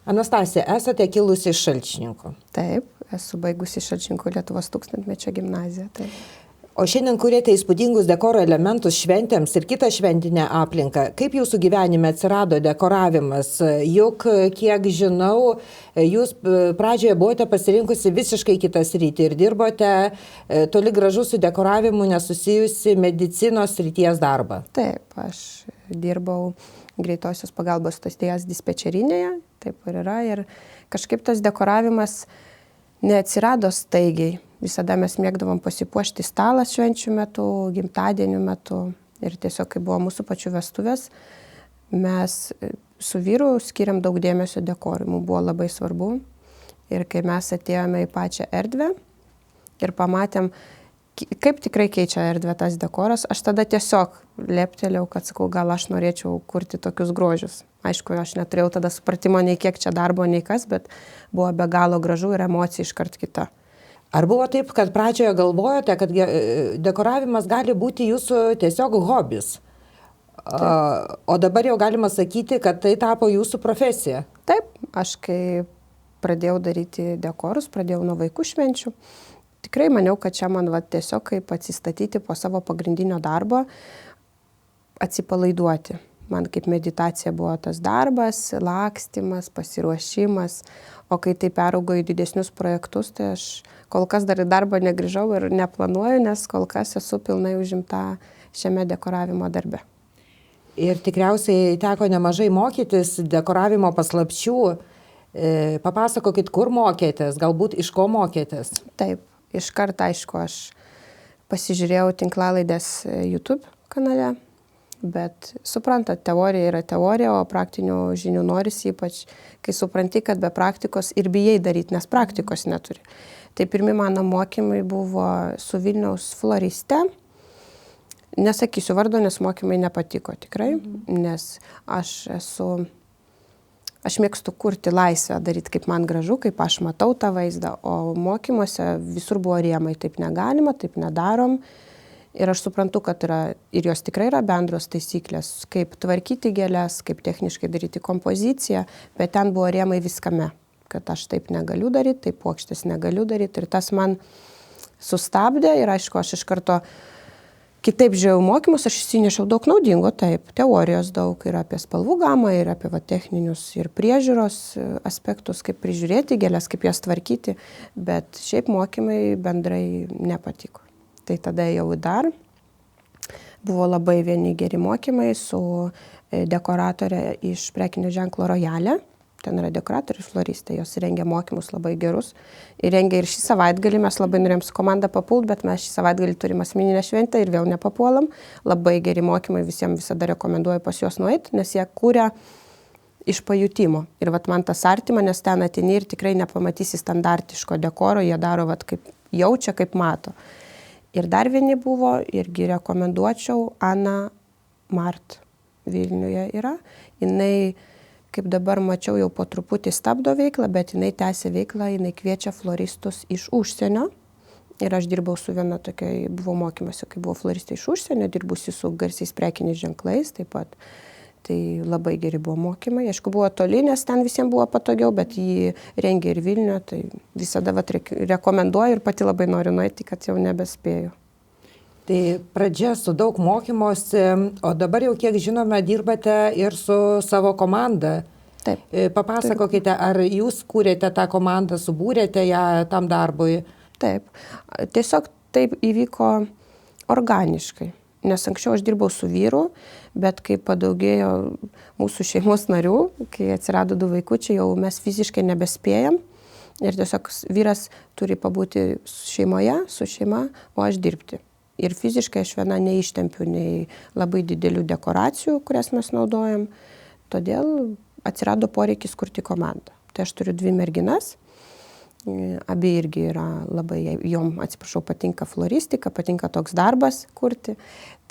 Anastasija, esate kilusi iš Šalčininkų. Taip, esu baigusi Šalčininkų Lietuvos tūkstantmečio gimnaziją. Taip. O šiandien kuriate įspūdingus dekoro elementus šventėms ir kitą šventinę aplinką. Kaip jūsų gyvenime atsirado dekoravimas? Juk, kiek žinau, jūs pradžioje buvote pasirinkusi visiškai kitą sritį ir dirbote toli gražu su dekoravimu nesusijusi medicinos srities darbą. Taip, aš dirbau greitosios pagalbos stoties dispečerinėje, taip ir yra. Ir kažkaip tas dekoravimas neatsirado staigiai. Visada mes mėgdavom pasipuošti stalą švenčių metu, gimtadienių metu. Ir tiesiog, kai buvo mūsų pačių vestuvės, mes su vyru skiriam daug dėmesio dekorui. Mums buvo labai svarbu. Ir kai mes atėjome į pačią erdvę ir pamatėm, kaip tikrai keičia erdvę tas dekoras, aš tada tiesiog leptelėjau, kad sakau, gal aš norėčiau kurti tokius grožius. Aišku, aš neturėjau tada supratimo nei kiek čia darbo, nei kas, bet buvo be galo gražu ir emocija iškart kita. Ar buvo taip, kad pradžioje galvojote, kad dekoravimas gali būti jūsų tiesiog hobis? O dabar jau galima sakyti, kad tai tapo jūsų profesija? Taip, aš kai pradėjau daryti dekorus, pradėjau nuo vaikų švenčių. Tikrai maniau, kad čia man tiesiog kaip atsistatyti po savo pagrindinio darbo, atsipalaiduoti. Man kaip meditacija buvo tas darbas, lakstymas, pasiruošimas, o kai tai peraugo į didesnius projektus, tai aš kol kas dar į darbą negrįžau ir neplanuoju, nes kol kas esu pilnai užimta šiame dekoravimo darbe. Ir tikriausiai teko nemažai mokytis dekoravimo paslapčių. Papasakokit, kur mokėtės, galbūt iš ko mokėtės? Taip, iškart aišku, aš pasižiūrėjau tinklalaidės YouTube kanale. Bet suprantat, teorija yra teorija, o praktinių žinių norisi, ypač kai supranti, kad be praktikos ir bijai daryti, nes praktikos neturi. Tai pirmi mano mokymai buvo su Vilniaus floriste. Nesakysiu vardo, nes mokymai nepatiko tikrai, nes aš mėgstu kurti laisvę, daryti kaip man gražu, kaip aš matau tą vaizdą, o mokymuose visur buvo rėmai, taip negalima, taip nedarom. Ir aš suprantu, kad ir jos tikrai yra bendros taisyklės, kaip tvarkyti gėles, kaip techniškai daryti kompoziciją, bet ten buvo rėmai viskame, kad aš taip negaliu daryti, taip puokštės negaliu daryti. Ir tas man sustabdė ir aišku, aš iš karto kitaip žiūrėjau mokymus, aš įsinešiau daug naudingo, taip, teorijos daug ir apie spalvų gamą, ir apie techninius ir priežiūros aspektus, kaip prižiūrėti gėles, kaip jas tvarkyti, bet šiaip mokymai bendrai nepatiko. Tai tada jau dar buvo labai vieni geri mokymai su dekoratorė iš prekinio ženklo Royale. Ten yra dekoratorė ir floristė, jos rengia mokymus labai gerus. Ir rengia ir šį savaitgalį, mes labai norėjom su komanda papult, bet mes šį savaitgalį turim asmeninę šventę ir vėl nepapuolam. Labai geri mokymai, visiems visada rekomenduoju pas juos nueiti, nes jie kūrė iš pajutimo. Ir man tas artima, nes ten ateini ir tikrai nepamatysi standartiško dekoro, jie daro kaip jaučia, kaip mato. Ir dar vieni buvo, irgi rekomenduočiau, Ana Mart Vilniuje yra. Jinai, kaip dabar mačiau, jau po truputį stabdo veiklą, bet jinai tęsia veiklą, jinai kviečia floristus iš užsienio. Ir aš dirbau su viena tokia, buvo mokymuose, kai buvo floristai iš užsienio, dirbusi su garsiais prekiniais ženklais taip pat. Tai labai geri buvo mokymai. Aišku, buvo toli, nes ten visiems buvo patogiau, bet jį rengia ir Vilniuje, tai visada rekomenduoju ir pati labai noriu nueiti, kad jau nebespėju. Tai pradžia su daug mokymosi, o dabar jau kiek žinome, dirbate ir su savo komanda. Taip. Papasakokite, ar jūs kūrėte tą komandą, subūrėte ją tam darbui? Taip. Tiesiog taip įvyko organiškai. Nes anksčiau aš dirbau su vyru, bet kai padaugėjo mūsų šeimos narių, kai atsirado 2 vaikučiai, jau mes fiziškai nebespėjam. Ir tiesiog vyras turi pabūti šeimoje, su šeima, o aš dirbti. Ir fiziškai aš viena neištempiu nei labai didelių dekoracijų, kurias mes naudojam. Todėl atsirado poreikis kurti komandą. Tai aš turiu 2 merginas. Abi irgi yra labai, jom, patinka floristika, patinka toks darbas kurti.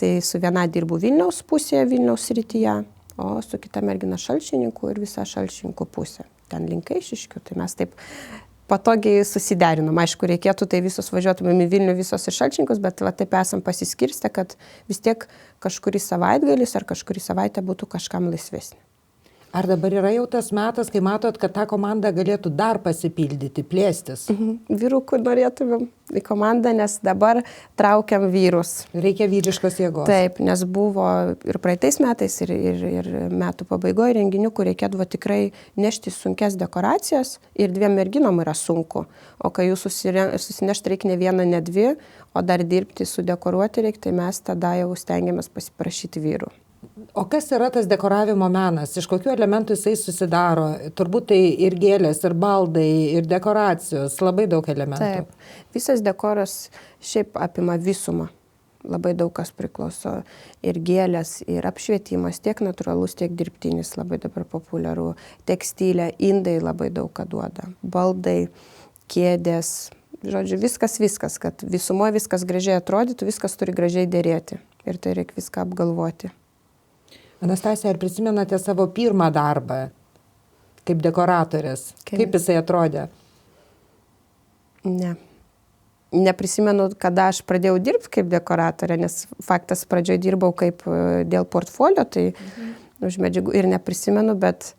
Tai su viena dirbu Vilniaus pusėje, Vilniaus srityje, o su kita mergina Šalčininkų ir visa Šalčininkų pusė. Ten link Eišiškių, tai mes taip patogiai susiderinom. Aišku, reikėtų, tai visos važiuotumėm į Vilnių, visos į Šalčininkus, bet taip esam pasiskirstę, kad vis tiek kažkurį savaitgalis ar kažkurį savaitę būtų kažkam laisvesnė. Ar dabar yra jau tas metas, kai matot, kad ta komanda galėtų dar pasipildyti, plėstis? Vyrukų norėtumėm į komandą, nes dabar traukiam vyrus. Reikia vyriškos jėgos. Taip, nes buvo ir praeitais metais, ir metų pabaigoje renginių, kur reikėdavo tikrai nešti sunkes dekoracijas ir 2 merginom yra sunku. O kai jūs susinešti reikia ne vieną, ne 2, o dar dirbti, sudekoruoti reikia, tai mes tada jau stengiamės pasiprašyti vyrų. O kas yra tas dekoravimo menas? Iš kokių elementų jisai susidaro? Turbūt tai ir gėlės, ir baldai, ir dekoracijos, labai daug elementų. Taip, visas dekoras šiaip apima visumą. Labai daug kas priklauso. Ir gėlės, ir apšvietimas, tiek natūralus, tiek dirbtinis, labai dabar populiaru. Tekstilė, indai labai daug ką duoda. Baldai, kėdės, žodžiu, viskas, kad visumoje viskas gražiai atrodytų, viskas turi gražiai dėrėti. Ir tai reikia viską apgalvoti. Anastasija, ar prisimenate savo pirmą darbą kaip dekoratorės? Kaip jisai atrodė? Ne. Neprisimenu, kada aš pradėjau dirbti kaip dekoratorė, nes faktas pradžioje dirbau kaip dėl portfolio, tai už medžiagų ir neprisimenu, bet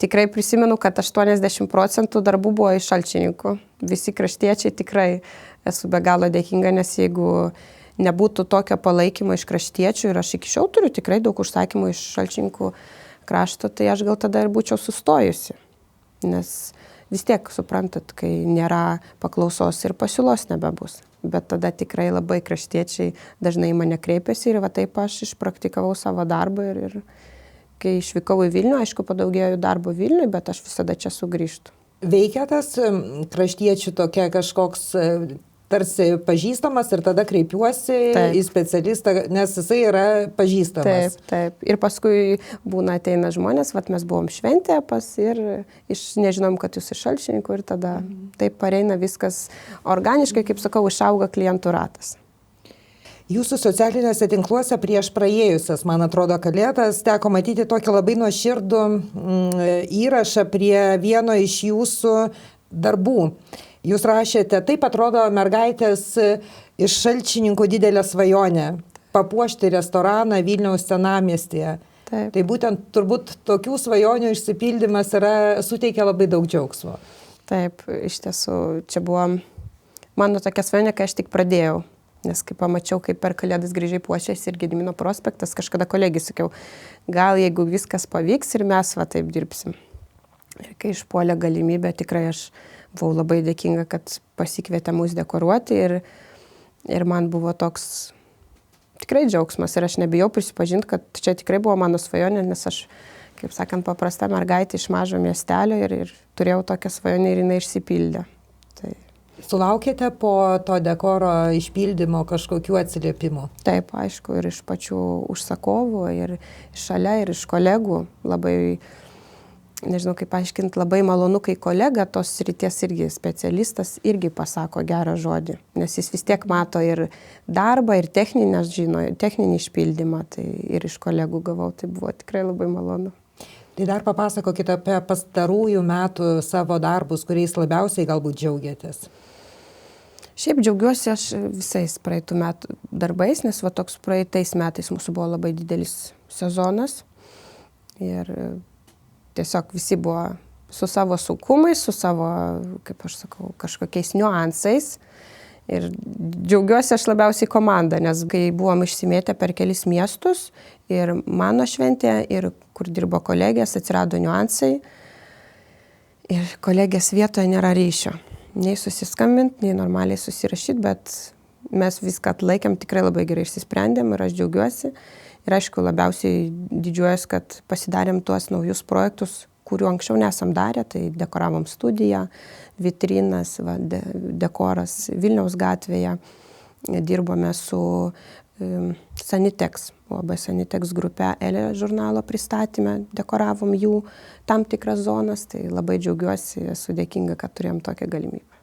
tikrai prisimenu, kad 80% darbų buvo iš Šalčininkų. Visi kraštiečiai tikrai esu be galo dėkinga, nes jeigu nebūtų tokio palaikymo iš kraštiečių ir aš iki šiol turiu tikrai daug užsakymų iš Šalčininkų krašto, tai aš gal tada ir būčiau sustojusi. Nes vis tiek, suprantat, kai nėra paklausos ir pasiūlos nebebus. Bet tada tikrai labai kraštiečiai dažnai mane kreipiasi ir va taip aš išpraktikavau savo darbą ir kai išvykau į Vilnių, aišku, padaugėjo darbo Vilniui, bet aš visada čia sugrįžtu. Veikia tas kraštiečių tokia kažkoks tarsi pažįstamas ir tada kreipiuosi į specialistą, nes jisai yra pažįstamas. Taip. Ir paskui ateina žmonės, mes buvom šventę ir nežinom, kad jūs iš Šalčininkų ir tada taip pareina viskas organiškai, kaip sakau, išauga klientų ratas. Jūsų socialiniuose tinkluose prieš praėjusias, man atrodo, kalėdas teko matyti tokį labai nuoširdų įrašą prie vieno iš jūsų darbų. Jūs rašėte, taip atrodo mergaitės iš Šalčininkų didelė svajonė – papuošti restoraną Vilniaus senamiestyje. Taip. Tai būtent turbūt tokių svajonių išsipildymas suteikia labai daug džiaugsmo. Taip, iš tiesų, čia buvo mano tokia svajonė, kai aš tik pradėjau. Nes kai pamačiau, kaip per kalėdas gražiai puošiasi ir Gedimino prospektas, kažkada kolegai sakiau, gal jeigu viskas pavyks ir mes taip dirbsim. Ir kai išpuolė galimybė, tikrai aš buvau labai dėkinga, kad pasikvietė mus dekoruoti ir man buvo toks tikrai džiaugsmas ir aš nebijau prisipažinti, kad čia tikrai buvo mano svajonė, nes aš, kaip sakant, paprasta mergaitė iš mažo miestelio ir turėjau tokią svajonę ir jinai išsipildė. Tai... Sulaukėte po to dekoro išpildymo kažkokių atsiliepimų? Taip, aišku, ir iš pačių užsakovų, ir šalia, ir iš kolegų labai... Nežinau, kaip aiškinti, labai malonu, kai kolega tos srities irgi specialistas irgi pasako gerą žodį, nes jis vis tiek mato ir darbą, ir techninį išpildymą, tai ir iš kolegų gavau, tai buvo tikrai labai malonu. Tai dar papasakokite apie pastarųjų metų savo darbus, kuriais labiausiai galbūt džiaugiatės. Šiaip džiaugiuosi aš visais praeitų metų darbais, nes toks praeitais metais mūsų buvo labai didelis sezonas ir tiesiog visi buvo su savo sunkumais, su savo, kaip aš sakau, kažkokiais niuansais. Ir džiaugiuosi aš labiausiai komandą, nes kai buvom išsimėtę per kelis miestus ir mano šventė, ir kur dirbo kolegės, atsirado niuansai. Ir kolegės vietoje nėra ryšio. Nei susiskambinti, nei normaliai susirašyti, bet mes viską atlaikėm, tikrai labai gerai išsisprendėm ir aš džiaugiuosi. Ir aišku, labiausiai didžiuojas, kad pasidarėm tuos naujus projektus, kurių anksčiau nesam darę, tai dekoravom studiją, vitrinas, dekoras Vilniaus gatvėje, dirbome su Sanitex, OB Sanitex grupe Elė žurnalo pristatymę, dekoravom jų tam tikras zonas, tai labai džiaugiuosi, esu dėkinga, kad turėjom tokią galimybę.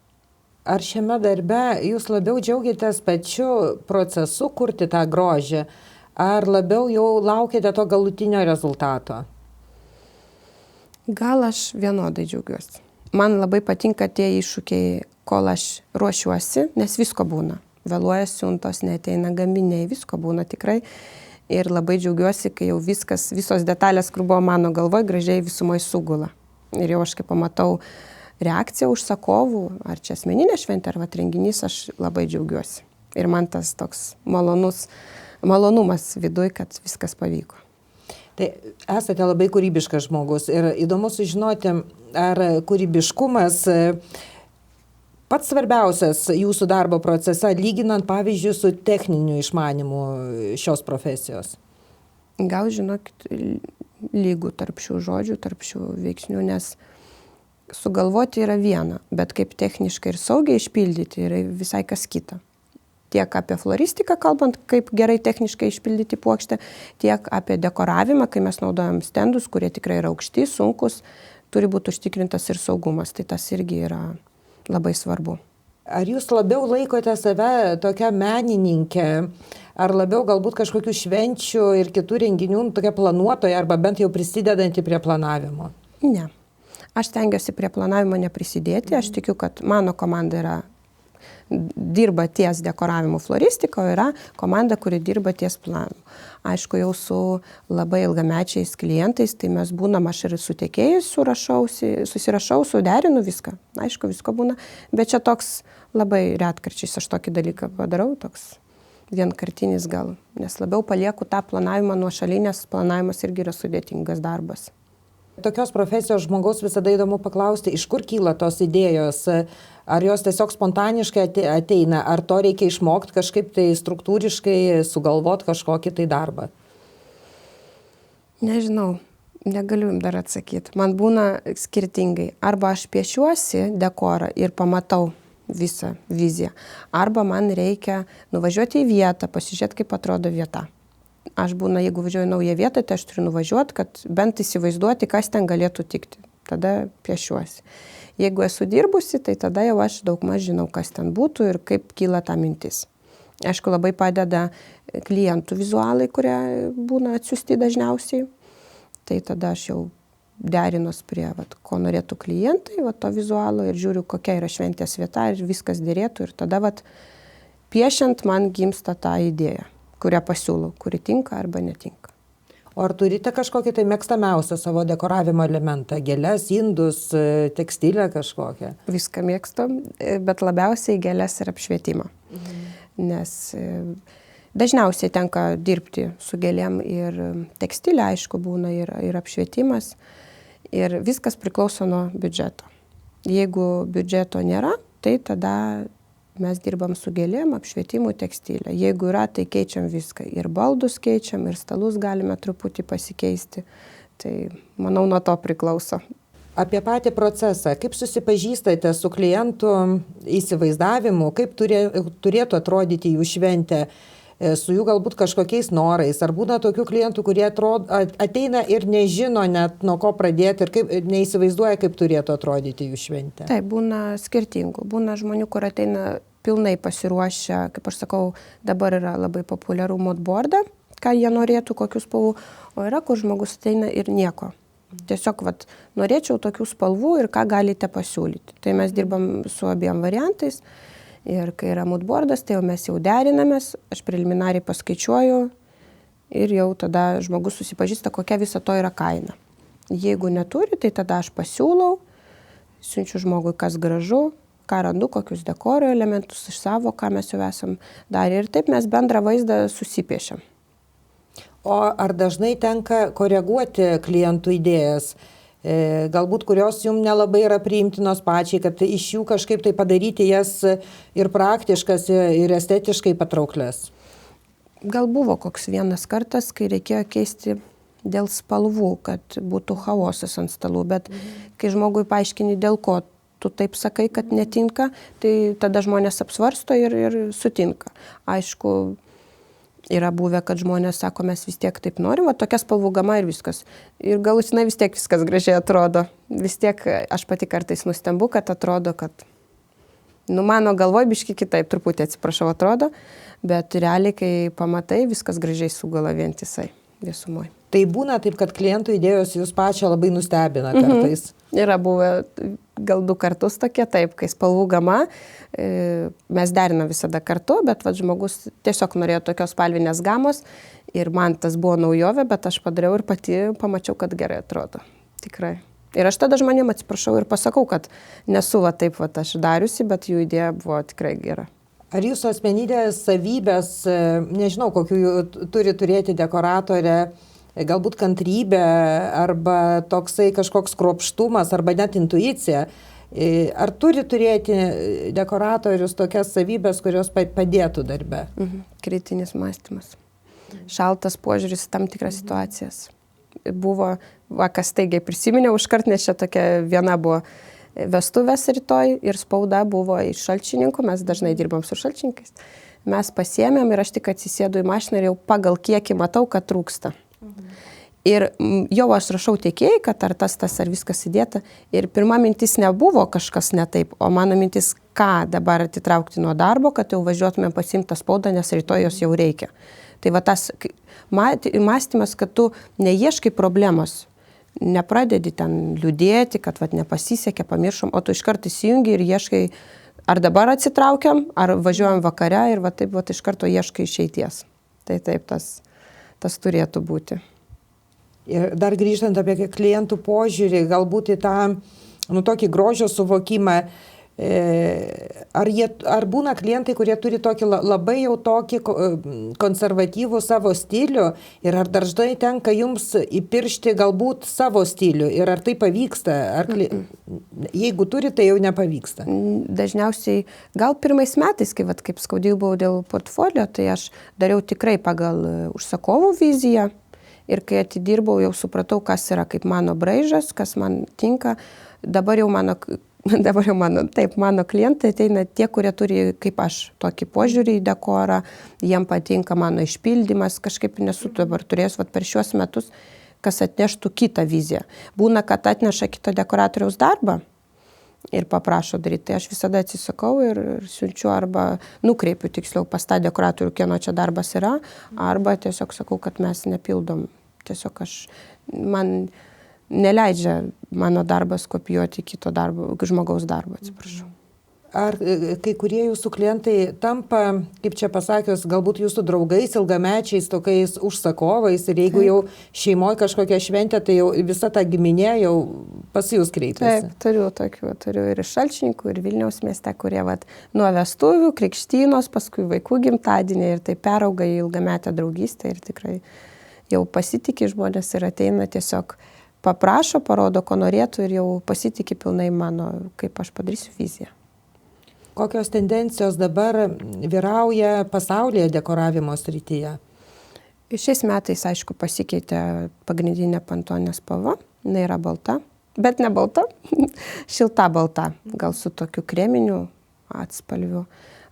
Ar šiame darbe jūs labiau džiaugiatės pačiu procesu kurti tą grožį? Ar labiau jau laukite to galutinio rezultato? Gal aš vienodai džiaugiuosi. Man labai patinka tie iššūkiai, kol aš ruošiuosi, nes visko būna. Vėluoja siuntos, neateina gaminiai, visko būna tikrai. Ir labai džiaugiuosi, kai jau visos detalės, kur buvo mano galvoje, gražiai visumoje sugula. Ir jau aš kaip pamatau reakciją užsakovų, ar čia asmeninė šventė, ar renginys, aš labai džiaugiuosi. Ir man tas toks malonumas viduj, kad viskas pavyko. Tai esate labai kūrybiškas žmogus ir įdomu sužinoti, ar kūrybiškumas pats svarbiausias jūsų darbo procese, lyginant pavyzdžiui su techniniu išmanimu šios profesijos? Gal žinokit, lygų tarp šių žodžių, tarp šių veiksnių, nes sugalvoti yra viena, bet kaip techniškai ir saugiai išpildyti yra visai kas kita. Tiek apie floristiką kalbant, kaip gerai techniškai išpildyti puokštę, tiek apie dekoravimą, kai mes naudojam stendus, kurie tikrai yra aukšti, sunkus, turi būti užtikrintas ir saugumas. Tai tas irgi yra labai svarbu. Ar jūs labiau laikote save tokia menininkė, ar labiau galbūt kažkokių švenčių ir kitų renginių tokia planuotoja, arba bent jau prisidedanti prie planavimo? Ne. Aš stengiuosi prie planavimo neprisidėti. Aš tikiu, kad mano komanda dirba ties dekoravimu floristiko, yra komanda, kuri dirba ties planavimu. Aišku, jau su labai ilgamečiais klientais, tai mes būnam, aš ir su tiekėjais susirašau, suderinu viską. Aišku, visko būna, bet čia toks labai retkarčiais aš tokį dalyką padarau, toks vienkartinis gal, nes labiau palieku tą planavimą nuošaly, nes planavimas irgi yra sudėtingas darbas. Tokios profesijos žmogaus visada įdomu paklausti, iš kur kyla tos idėjos, ar jos tiesiog spontaniškai ateina, ar to reikia išmokti kažkaip tai struktūriškai sugalvoti kažkokį tai darbą? Nežinau, negaliu jums dar atsakyti. Man būna skirtingai. Arba aš piešiuosi dekorą ir pamatau visą viziją, arba man reikia nuvažiuoti į vietą, pasižiūrėti, kaip atrodo vieta. Aš būna, jeigu važiuoju naują vietą, tai aš turiu nuvažiuoti, kad bent įsivaizduoti, kas ten galėtų tikti. Tada piešiuosi. Jeigu esu dirbusi, tai tada jau aš daugmaž žinau, kas ten būtų ir kaip kyla ta mintis. Aišku, labai padeda klientų vizualai, kurie būna atsiųsti dažniausiai. Tai tada aš jau derinos prie, ko norėtų klientai, to vizualo ir žiūriu, kokia yra šventės vieta ir viskas dėrėtų. Ir tada piešiant man gimsta ta idėja, kurią pasiūlau, kuri tinka arba netinka. O ar turite kažkokį tai mėgstamiausią savo dekoravimo elementą? Gėles, indus, tekstilę kažkokią? Viską mėgstam, bet labiausiai gėles ir apšvietimą. Nes dažniausiai tenka dirbti su gėlėm ir tekstilė, aišku, būna ir apšvietimas. Ir viskas priklauso nuo biudžeto. Jeigu biudžeto nėra, tai tada mes dirbam su gėlėm, apšvietimu, tekstilė. Jeigu yra, tai keičiam viską. Ir baldus keičiam, ir stalus galime truputį pasikeisti. Tai, manau, nuo to priklauso. Apie patį procesą. Kaip susipažįstate su klientų įsivaizdavimu, kaip turėtų atrodyti jų šventė, su jų galbūt kažkokiais norais? Ar būna tokių klientų, kurie ateina ir nežino net nuo ko pradėti ir kaip, neįsivaizduoja, kaip turėtų atrodyti jų šventė? Taip, būna skirtingų. Būna žmonių, kur ateina pilnai pasiruošę, kaip aš sakau, dabar yra labai populiaru moodboardą, ką jie norėtų, kokius spalvų, o yra, kur žmogus ateina ir nieko. Tiesiog, norėčiau tokių spalvų ir ką galite pasiūlyti. Tai mes dirbam su abiem variantais. Ir kai yra moodboardas, tai jau mes jau derinamės, aš preliminariai paskaičiuoju ir jau tada žmogus susipažįsta, kokia viso to yra kaina. Jeigu neturi, tai tada aš pasiūlau, siunčiu žmogui, kas gražu, ką randu, kokius dekoro elementus iš savo, ką mes jau esam darę. Ir taip mes bendrą vaizdą susipiešiam. O ar dažnai tenka koreguoti klientų idėjas? Galbūt kurios jums nelabai yra priimtinos pačiai, kad iš jų kažkaip tai padaryti jas ir praktiškas, ir estetiškai patrauklias? Gal buvo koks vienas kartas, kai reikėjo keisti dėl spalvų, kad būtų chaosas ant stalų, bet kai žmogui paaiškini, dėl ko tu taip sakai, kad netinka, tai tada žmonės apsvarsto ir sutinka. Aišku, yra buvę, kad žmonės sako, mes vis tiek taip norim, tokia spalvų gama ir viskas. Ir galutinai vis tiek viskas gražiai atrodo. Vis tiek aš pati kartais nustembu, kad atrodo, kad mano galvoj biški kitaip, truputį atsiprašau, atrodo, bet realiai, kai pamatai, viskas gražiai sugala vientisai visumoj. Tai būna taip, kad klientų idėjos jūs pačią labai nustebina kartais. Yra buvę gal 2 kartus tokie, taip, kai spalvų gama, mes derinam visada kartu, bet žmogus tiesiog norėjo tokios spalvinės gamos Ir man tas buvo naujovė, bet aš padariau ir pati pamačiau, kad gerai atrodo. Tikrai. Ir aš tada žmonėm atsiprašau ir pasakau, kad nesu taip aš dariusi, bet jų idėja buvo tikrai gera. Ar jūsų asmenybės savybės, nežinau, kokių turi turėti dekoratorė, galbūt kantrybė, arba toksai kažkoks kruopštumas, arba net intuicija, ar turi turėti dekoratorius tokias savybės, kurios padėtų darbe? Kritinis mąstymas. Šaltas požiūris į tam tikras situacijas. Buvo, kas taigiai prisiminiau, užkart, nes čia tokia viena buvo vestuvės rytoj ir spauda buvo iš šalčininkų, mes dažnai dirbam su šalčininkais. Mes pasiėmėm ir aš tik atsisėdu į mašiną ir jau pagal kiekį matau, kad trūksta. Ir jau aš rašau tiekėjai, kad ar tas, ar viskas įdėta. Ir pirma mintis nebuvo kažkas ne taip, o mano mintis, ką dabar atitraukti nuo darbo, kad jau važiuotume pasiimti tą spaudą, nes rytoj jos jau reikia. Tai va tas mąstymas, kad tu neieškai problemos, nepradedi ten liūdėti, kad nepasisekė, pamiršom, o tu iškart įsijungi ir ieškai, ar dabar atsitraukiam, ar važiuojam vakare ir taip iš karto ieškai išeities. Tai taip tas turėtų būti. Ir dar grįžtant apie klientų požiūrį, galbūt į tą tokį grožio suvokimą, ar būna klientai, kurie turi tokį labai jau tokį konservatyvų savo stilių ir ar dažnai tenka jums įpiršti galbūt savo stilių ir ar tai pavyksta, jeigu turi, tai jau nepavyksta? Dažniausiai, gal pirmais metais, kai kaip skaudėjau buvau dėl portfolio, tai aš dariau tikrai pagal užsakovų viziją ir kai atidirbau, jau supratau, kas yra kaip mano braižas, kas man tinka. Dabar jau mano klientai ateina tie, kurie turi kaip aš tokį požiūrį į dekorą, jiem patinka mano išpildymas, kažkaip nesu dabar turėjęs per šiuos metus, kas atneštų kitą viziją. Būna, kad atneša kito dekoratoriaus darbą ir paprašo daryti, tai aš visada atsisakau ir siunčiu arba nukreipiu tiksliau pas tą dekoratorių, kieno čia darbas yra, arba tiesiog sakau, kad mes nepildom. Tiesiog man neleidžia mano darbas kopijuoti kito darbo, žmogaus darbo, atsiprašau. Ar kai kurie jūsų klientai tampa, kaip čia pasakius, galbūt jūsų draugais, ilgamečiais tokiais užsakovais ir jeigu jau šeimoje kažkokia šventė, tai jau visa ta giminė jau pas jūs kreipiasi? Taip, turiu ir iš Šalčininkų, ir Vilniaus mieste, kurie nuo vestuvių, krikštynos, paskui vaikų gimtadieniai ir tai perauga į ilgametę draugystę ir tikrai jau pasitikė žmonės ir ateina tiesiog paprašo, parodo, ko norėtų ir jau pasitikė pilnai mano, kaip aš padarysiu viziją. Kokios tendencijos dabar vyrauja pasaulyje dekoravimo srityje? Šiais metais, aišku, pasikeitė pagrindinė Pantone spalva, jinai yra balta, bet ne balta, šilta balta, gal su tokiu kreminiu atspalviu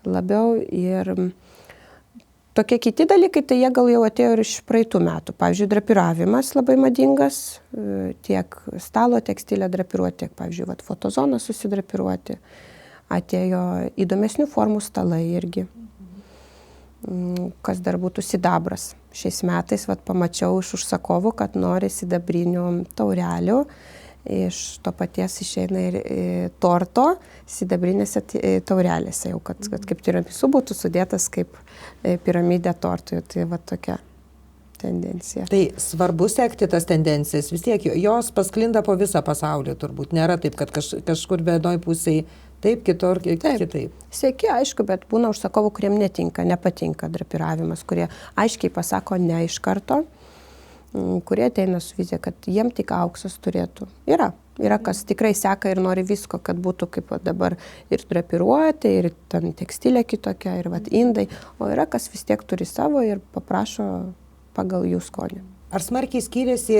labiau. Ir tokie kiti dalykai, tai jie gal jau atėjo ir iš praeitų metų. Pavyzdžiui, drapiravimas labai madingas, tiek stalo tekstilę drapiruoti, tiek, pavyzdžiui, fotozoną susidrapiruoti. Atėjo įdomesnių formų stalai irgi. Kas dar būtų sidabras. Šiais metais pamačiau iš užsakovų, kad nori sidabrinių taurelių. Iš to paties išeina ir torto sidabrinėse taurelėse, jau kad kaip tiramisu būtų sudėtas kaip piramidė tortui. Tai tokia tendencija. Tai svarbu sekti tas tendencijas. Vis tiek jos pasklinda po visą pasaulį turbūt. Nėra taip, kad kažkur vienoj pusėje taip, kitur kitaip. Seki, aišku, bet būna užsakovų, kuriem nepatinka drapiravimas, kurie aiškiai pasako ne iš karto, kurie ateina su vizija, kad jiem tik auksas turėtų. Yra kas tikrai seka ir nori visko, kad būtų kaip dabar ir drapiruoti, ir ten tekstilė kitokia, ir indai, o yra kas vis tiek turi savo ir paprašo pagal jų skonį. Ar smarkiai skiriasi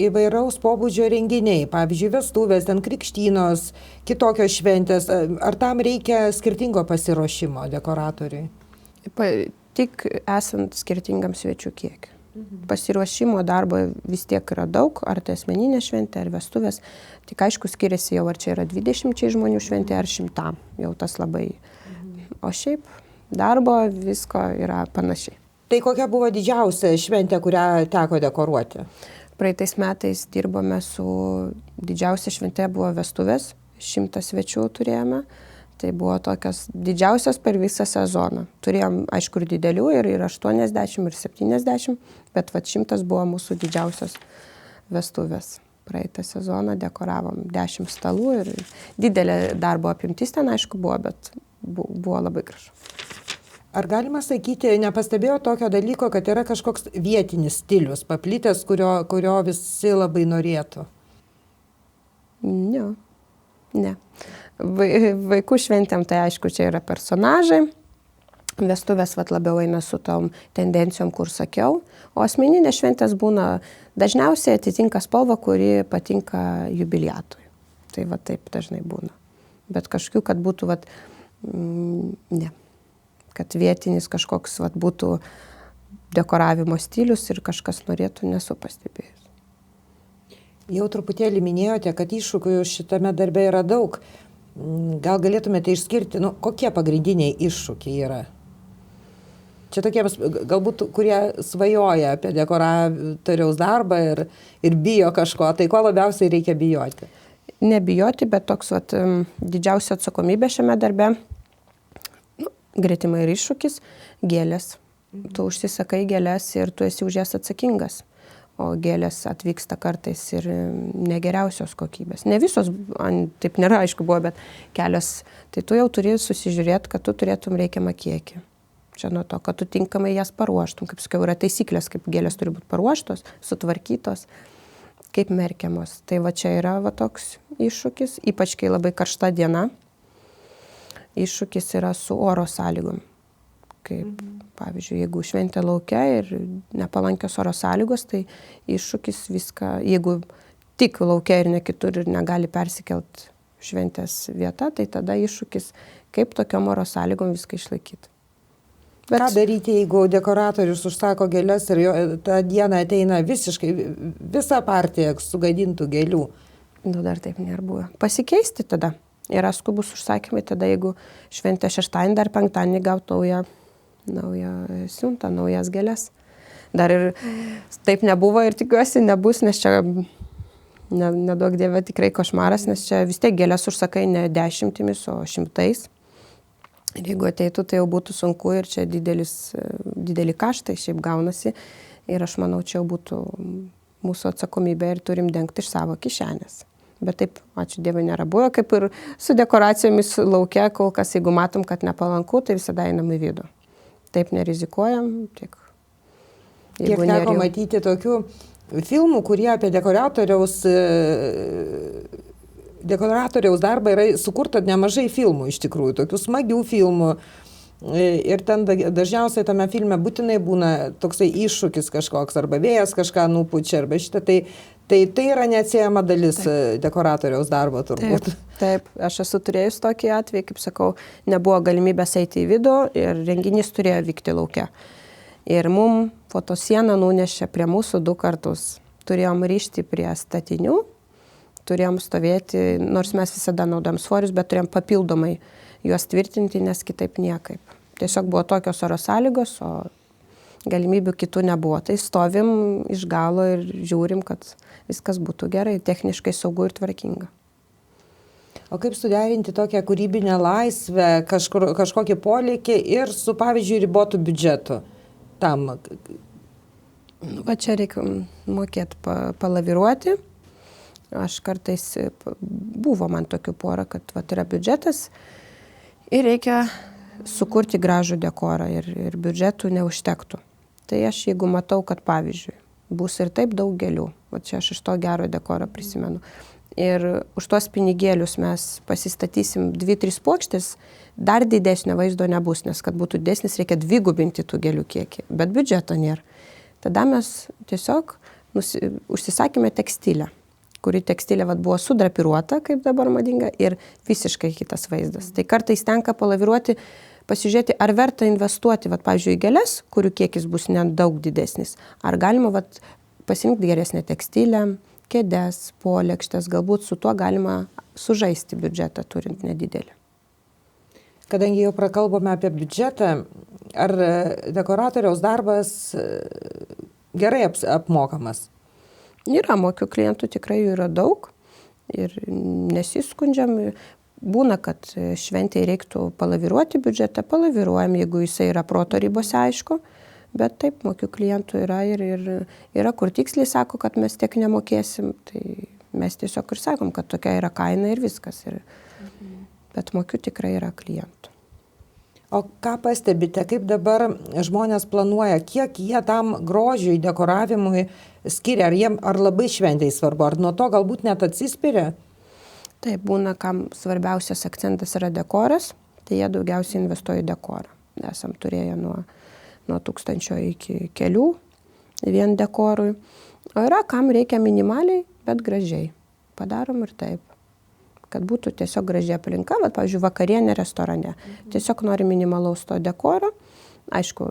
įvairaus pobūdžio renginiai, pavyzdžiui, vestuvės, ten krikštynos, kitokios šventės, ar tam reikia skirtingo pasiruošimo dekoratoriui? Tik esant skirtingam svečių kiekiu. Pasiruošimo darbo vis tiek yra daug, ar tai asmeninė šventė, ar vestuvės, tik aišku skiriasi jau, ar čia yra 20 žmonių šventė, ar 100, jau tas labai. O šiaip darbo visko yra panašiai. Tai kokia buvo didžiausia šventė, kurią teko dekoruoti? Praeitais metais dirbome su didžiausia šventė buvo vestuvės, 100 svečių turėjome. Tai buvo tokios didžiausios per visą sezoną. Turėjom, aišku, ir didelių, ir 80, ir 70, bet 100 buvo mūsų didžiausios vestuvės. Praeitą sezoną dekoravom 10 stalų ir didelė darbo apimtis ten, aišku, buvo, bet buvo labai gražu. Ar galima sakyti, nepastebėjo tokio dalyko, kad yra kažkoks vietinis stilius paplitęs, kurio visi labai norėtų? Ne. Vaikų šventėm, tai aišku, čia yra personažai. Vestuvės labiau eina su tom tendencijom, kur sakiau. O asmeninės šventės būna dažniausiai atitinka spalvą, kuri patinka jubiliatui. Tai taip dažnai būna. Bet kažkokiu, kad būtų, ne. Kad vietinis kažkoks būtų dekoravimo stilius ir kažkas norėtų, nesu pastebėjus. Jau truputėlį minėjote, kad iššūkių šitame darbe yra daug. Gal galėtumėte išskirti, kokie pagrindiniai iššūkiai yra? Čia tokiems, galbūt, kurie svajoja apie dekoratoriaus darbą ir bijo kažko, tai ko labiausiai reikia bijoti? Nebijoti, bet toks didžiausia atsakomybė šiame darbe, gretimai ir iššūkis, gėlės. Tu užsisakai gėlės ir tu esi už jas atsakingas. O gėlės atvyksta kartais ir negeriausios kokybės. Ne visos, taip nėra, aišku, buvo, bet kelios. Tai tu jau turi susižiūrėti, kad tu turėtum reikiamą kiekį. Čia nuo to, kad tu tinkamai jas paruoštum. Kaip sakiau, yra taisyklės, kaip gėlės turi būti paruoštos, sutvarkytos, kaip merkiamos. Tai čia yra toks iššūkis, ypač kai labai karšta diena. Iššūkis yra su oro sąlygom. Kaip, pavyzdžiui, jeigu šventė laukia ir nepalankios oro sąlygos, tai iššūkis viską, jeigu tik laukia ir ne kitur ir negali persikelt šventės vieta, tai tada iššūkis, kaip tokiom oro sąlygom viską išlaikyti. Bet ką daryti, jeigu dekoratorius užsako gėles ir tą dieną ateina visa partija sugadintų gėlių? Dar taip nėra buvę. Pasikeisti tada. Yra skubus užsakymai, tada jeigu šventė šeštadienį, dar penktadienį gauti naują siuntą, naujas gėles. Dar ir taip nebuvo ir tikiuosi nebus, nes čia neduok Dieve tikrai košmaras, nes čia vis tiek gėles užsakai ne 10, o 100. Ir jeigu ateitų, tai jau būtų sunku ir čia dideli kaštai šiaip gaunasi. Ir aš manau, čia jau būtų mūsų atsakomybė ir turim dengti iš savo kišenės. Bet taip, ačiū Dievui, nėra buvę, kaip ir su dekoracijomis laukia, kol kas, jeigu matom, kad nepalanku, tai visada einam į vidų. Taip nerizikuojam, tiek. Kiek teko matyti tokių filmų, kurie apie dekoratoriaus darbą yra sukurta nemažai filmų, iš tikrųjų, tokių smagių filmų. Ir ten dažniausiai tame filme būtinai būna toksai iššūkis kažkoks, arba vėjas kažką nupučia, arba šitą. Tai yra neatsiejama dalis dekoratoriaus darbo turbūt. Taip, aš esu turėjus tokį atvejį, kaip sakau, nebuvo galimybės eiti į vidų ir renginys turėjo vykti laukia. Ir mum fotosieną nunešė prie mūsų 2 kartus. Turėjom ryžti prie statinių, turėjom stovėti, nors mes visada naudojam svorius, bet turėjom papildomai juos tvirtinti, nes kitaip niekaip. Tiesiog buvo tokios oro sąlygos, o galimybių kitų nebuvo. Tai stovim iš galo ir žiūrim, kad viskas būtų gerai, techniškai saugu ir tvarkinga. O kaip suderinti tokią kūrybinę laisvę, kažkokį polėkį ir su, pavyzdžiui, ribotu biudžetu tam? Čia reikia mokėti palaviruoti. Aš kartais, buvo man tokių porą, kad yra biudžetas ir reikia sukurti gražų dekorą ir biudžetų neužtektų. Tai aš jeigu matau, kad pavyzdžiui, bus ir taip daug gėlių, čia aš iš to gero dekoro prisimenu, ir už tuos pinigėlius mes pasistatysim 2-3 puokštės, dar didesnio vaizdo nebus, nes kad būtų didesnis, reikia dvigubinti tų gėlių kiekį, bet biudžeto nėra. Tada mes tiesiog užsisakėme tekstilę, kuri tekstilė buvo sudrapiruota, kaip dabar madinga, ir visiškai kitas vaizdas. Tai kartais tenka palaviruoti, pasižiūrėti, ar verta investuoti, pavyzdžiui, į gėles, kurių kiekis bus nedaug didesnis, ar galima pasirinkti geresnę tekstilę, kėdes, polėkštes, galbūt su tuo galima sužaisti biudžetą, turint nedidelį. Kadangi jau prakalbome apie biudžetą, ar dekoratoriaus darbas gerai apmokamas? Yra, mokių klientų tikrai jų yra daug ir nesiskundžiam. būna, kad šventėje reiktų palaviruoti biudžetą, palaviruojam, jeigu jisai yra proto ribose, aišku. Bet taip, mokių klientų yra ir yra, kur tiksliai sako, kad mes tiek nemokėsim. Tai mes tiesiog ir sakom, kad tokia yra kaina ir viskas. Bet mokių tikrai yra klientų. O ką pastebite, kaip dabar žmonės planuoja, kiek jie tam grožiui, dekoravimui skiria, ar labai šventėj svarbu, ar nuo to galbūt net atsispiria? Taip, būna, kam svarbiausias akcentas yra dekoras, tai jie daugiausiai investuoja į dekorą. Esam turėję nuo 1000 iki kelių vien dekorui. O yra, kam reikia minimaliai, bet gražiai. Padarom ir taip. Kad būtų tiesiog graži aplinka, bet, pavyzdžiui, vakarienė restorane. Tiesiog nori minimalaus to dekoro. Aišku,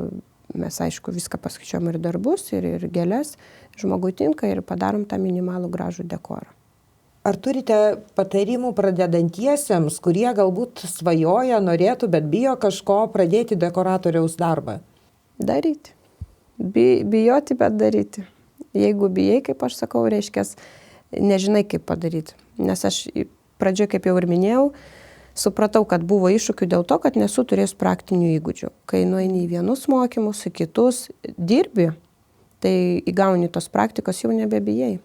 mes viską paskaičiuojam ir darbus, ir gėles. Žmogui tinka ir padarom tą minimalų gražų dekorą. Ar turite patarimų pradedantiesiems, kurie galbūt svajoja, norėtų, bet bijo kažko pradėti dekoratoriaus darbą? Daryti. Bijoti, bet daryti. Jeigu bijai, kaip aš sakau, reiškia, nežinai, kaip padaryti. Nes aš pradžioje, kaip jau ir minėjau, supratau, kad buvo iššūkių dėl to, kad nesu turėjęs praktinių įgūdžių. Kai nueini į vienus mokymus, į kitus, dirbi, tai įgauni tos praktikos, jau nebebijai.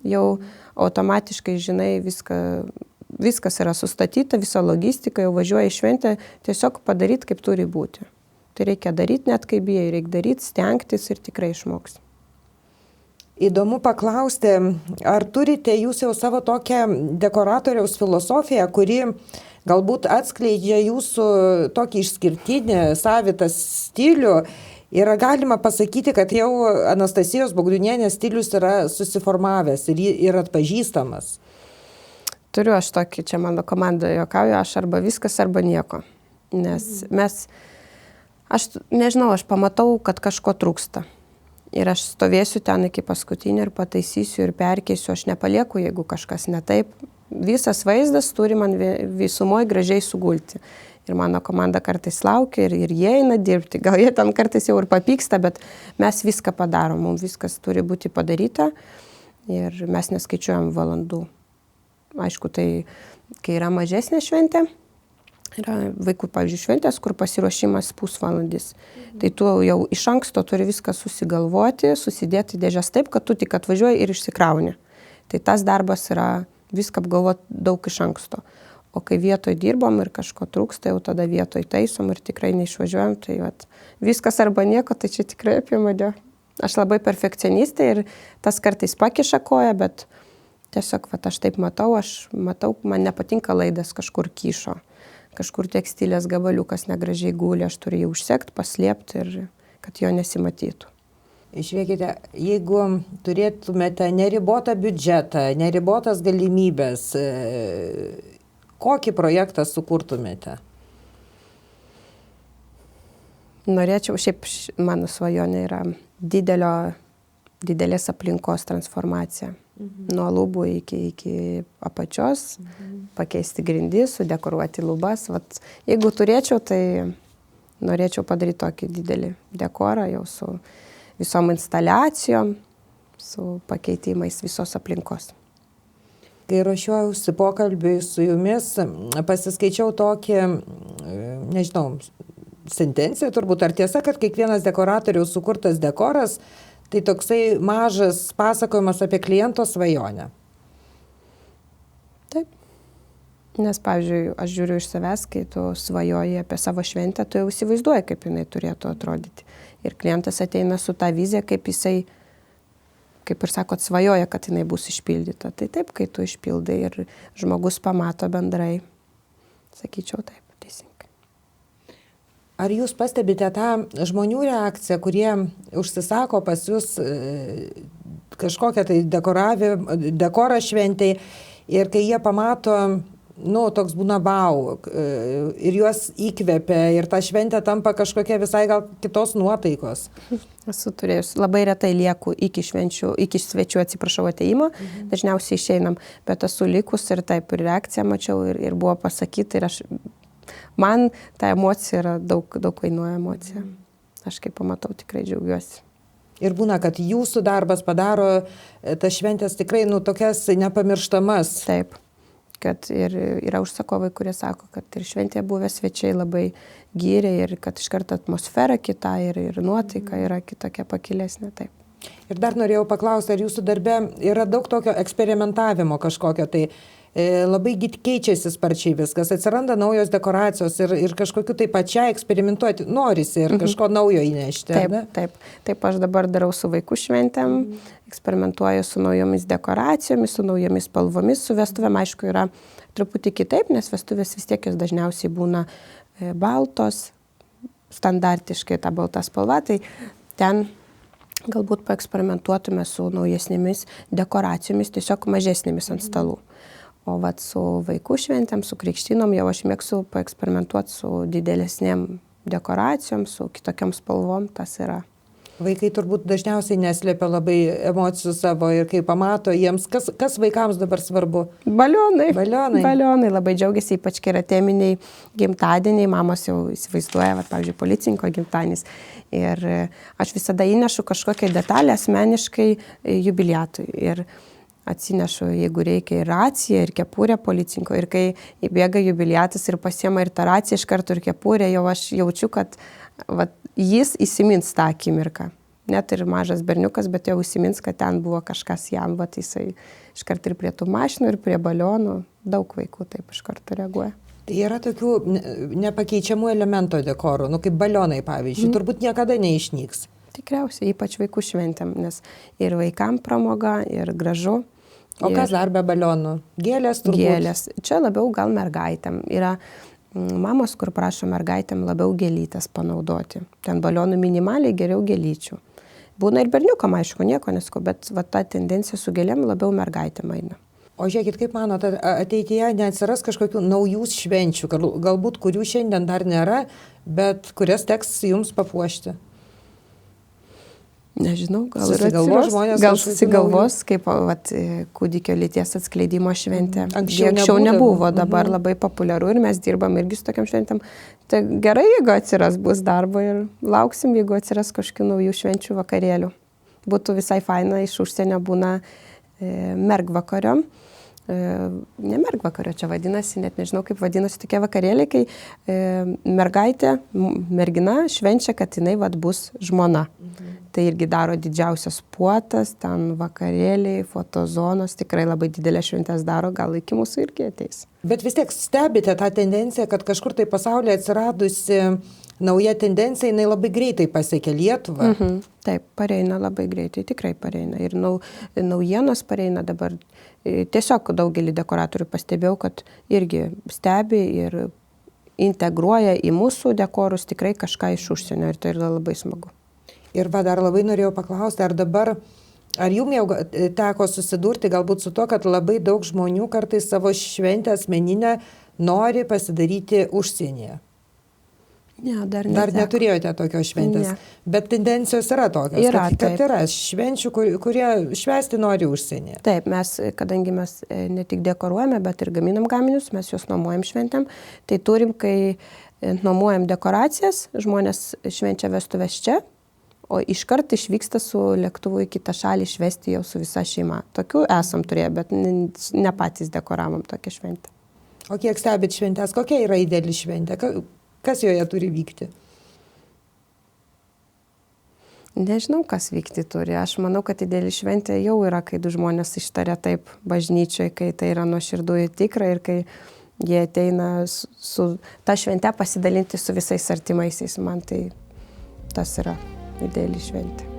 Jau automatiškai žinai, viskas yra sustatyta, visa logistika, jau važiuoja į šventę, tiesiog padaryti, kaip turi būti. Tai reikia daryti, net kai bijai, reikia daryti, stengtis ir tikrai išmoks. Įdomu paklausti, ar turite jūs jau savo tokią dekoratoriaus filosofiją, kuri galbūt atskleidžia jūsų tokį išskirtinį, savitą stilių ir galima pasakyti, kad jau Anastasijos Bogdunienės stilius yra susiformavęs ir atpažįstamas? Turiu aš tokį, čia mano komanda juokauju, aš arba viskas, arba nieko. Nes aš nežinau, aš pamatau, kad kažko trūksta. Ir aš stovėsiu ten iki paskutinio ir pataisysiu ir perkeisiu, aš nepalieku, jeigu kažkas ne taip. Visas vaizdas turi man visumoje gražiai sugulti. Ir mano komanda kartais laukia ir jie eina dirbti. Gal jie ten kartais jau ir papyksta, bet mes viską padarom, mums viskas turi būti padaryta ir mes neskaičiuojam valandų. Aišku, tai kai yra mažesnė šventė, yra vaikų, pavyzdžiui, šventės, kur pasiruošimas pusvalandis. Tai tu jau iš anksto turi viską susigalvoti, susidėti dėžes taip, kad tu tik atvažiuoji ir išsikrauni. Tai tas darbas yra viską apgalvoti daug iš anksto. O kai vietoj dirbom ir kažko trūksta, jau tada vietoj taisom ir tikrai neišvažiuojam, tai viskas arba nieko, tai čia tikrai apie mane. Aš labai perfekcionistė ir tas kartais pakiša koją, bet tiesiog aš taip matau, man nepatinka laidas kažkur kyšo. Kažkur tekstilės gabaliukas negražiai guli, aš turiu jį užsekti, paslėpti ir kad jo nesimatytų. Žiūrėkite, jeigu turėtumėte neribotą biudžetą, neribotas galimybės, kokį projektą sukurtumėte? Norėčiau, šiaip mano svajonė yra didelės aplinkos transformacija. Nuo lubų iki apačios, pakeisti grindis, sudekoruoti lubas. Jeigu turėčiau, tai norėčiau padaryti tokį didelį dekorą jau su visom instaliacijom, su pakeitimais visos aplinkos. Kai ruošiausi pokalbiui su jumis, pasiskaičiau tokį, nežinau, sentenciją turbūt, ar tiesa, kad kiekvienas dekoratoriaus sukurtas dekoras tai toksai mažas pasakojimas apie kliento svajonę. Taip. Nes, pavyzdžiui, aš žiūriu iš savęs, kai tu svajoji apie savo šventę, tu jau įsivaizduoji, kaip jinai turėtų atrodyti. Ir klientas ateina su tą viziją, kaip jisai, kaip ir sakot, svajoja, kad jinai bus išpildyta. Tai taip, kai tu išpildai ir žmogus pamato bendrai, sakyčiau taip, teisingai. Ar jūs pastebite tą žmonių reakciją, kurie užsisako pas jūs kažkokią tai dekorą šventėj ir kai jie pamato, toks būna bau ir juos įkvepia ir ta šventė tampa kažkokia visai gal kitos nuotaikos? Esu turėjus, labai retai lieku iki svečių ateimo, dažniausiai išeinam, bet esu likus ir taip ir reakciją mačiau ir buvo pasakyti ir man ta emocija yra daug kainuoja emocija. Aš kaip pamatau, tikrai džiaugiuosi. Ir būna, kad jūsų darbas padaro tas šventės tikrai tokias nepamirštamas. Taip. kad ir yra užsakovai, kurie sako, kad ir šventėje buvę svečiai labai gyrė ir kad iš karto atmosfera kita ir nuotaika yra kitokia pakilesnė. Taip. Ir dar norėjau paklausti, ar jūsų darbe yra daug tokio eksperimentavimo kažkokio, tai labai keičiasi sparčiai viskas, atsiranda naujos dekoracijos ir kažkokiu tai pačiai eksperimentuoti norisi ir kažko naujo įnešti. Taip, aš dabar darau su vaikų šventėm, eksperimentuoju su naujomis dekoracijomis, su naujomis spalvomis, su vestuvėm, aišku, yra truputį kitaip, nes vestuvės vis tiek jos dažniausiai būna baltos, standartiškai ta balta spalva, tai ten galbūt paeksperimentuotume su naujesnėmis dekoracijomis, tiesiog mažesnėmis ant stalų. O vat su vaikų šventėm, su krikštynom jau aš mėgstu paeksperimentuoti su didelesnėm dekoracijom, su kitokiam spalvom, tas yra. Vaikai turbūt dažniausiai neslėpia labai emocijų savo ir kai pamato jiems, kas vaikams dabar svarbu? Balionai. Balionai labai džiaugiasi, ypač kai yra teminiai gimtadieniai, mamos jau įsivaizduoja, vat, pavyzdžiui, policininko gimtadienis. Ir aš visada įnešu kažkokią detalę asmeniškai jubiliatui. Ir atsinešu, jeigu reikia, ir raciją, ir kepurę policininko. Ir kai įbėga jubiliatas ir pasiema ir tą raciją iš karto ir kepurę, jau aš jaučiu, kad vat, jis įsimins tą akimirką. Net ir mažas berniukas, bet jau įsimins, kad ten buvo kažkas jam, vat jisai iš karto ir prie tų mašinų, ir prie balionų. Daug vaikų taip iš karto reaguoja. Tai yra tokių nepakeičiamų elemento dekorų, kaip balionai pavyzdžiui, turbūt niekada neišnyks. Tikriausiai, ypač vaikų šventėm, nes ir vaikam pramoga, ir gražu. O kas dar be balionų? Gėlės turbūt? Gėlės. Čia labiau gal mergaitėm. Yra mamos, kur prašo mergaitėm labiau gėlytės panaudoti. Ten balionų minimaliai, geriau gėlyčių. Būna ir berniukam, aišku, nieko nesako, bet va, ta tendencija su gėlėm labiau mergaitėm eina. O žiūrėkit, kaip manote, ateityje neatsiras kažkokių naujų švenčių, galbūt kurių šiandien dar nėra, bet kurias teks jums papuošti? Nežinau, gal susigalvos, kaip vat, kūdikio lyties atskleidimo šventė. Anksčiau nebuvo, dabar labai populiaru ir mes dirbam irgi su tokiam šventėm. Tai gerai, jeigu atsiras bus darbo ir lauksim, jeigu atsiras kažkokių naujų švenčių vakarėlių. Būtų visai faina, iš užsienio būna mergvakario. Ne mergvakario čia vadinasi, net nežinau kaip vadinasi tokie vakarėliai, kai mergina švenčia, kad jinai vat bus žmona. Tai irgi daro didžiausias puotas, ten vakarėliai, fotozonos, tikrai labai didelės šventės daro, gal iki mūsų irgi ateis. Bet vis tiek stebite tą tendenciją, kad kažkur tai pasaulyje atsiradusi nauja tendencija, jinai labai greitai pasiekia Lietuvą. Taip, pareina labai greitai, tikrai pareina. Ir naujienos pareina dabar. Tiesiog daugelį dekoratorių pastebėjau, kad irgi stebi ir integruoja į mūsų dekorus tikrai kažką iš užsienio ir tai yra labai smagu. Ir dar labai norėjau paklausti, ar jums jau teko susidurti galbūt su to, kad labai daug žmonių kartais savo šventę asmeninę nori pasidaryti užsienyje? Ne, dar neturėjote tokios šventės, bet tendencijos yra tokios, kad yra švenčių, kurie švęsti nori užsienyje. Taip, kadangi mes ne tik dekoruojame, bet ir gaminam gaminius, mes juos nuomojam šventėm, tai turim, kai nuomojam dekoracijas, žmonės švenčia vestuvės čia, o iškart išvyksta su lėktuvu į kitą šalį švęsti jau su visa šeima. Tokių esam turėję, bet ne patys dekoravom tokią šventę. O kiek stebit šventės, kokia yra ideali šventė? Kas joje turi vykti? Nežinau, kas vykti turi. Aš manau, kad ideali šventė jau yra, kai du žmonės ištaria taip bažnyčioje, kai tai yra nuoširdu ir tikra ir kai jie ateina su ta švente pasidalinti su visais artimaisiais. Man tai tas yra ideali šventė.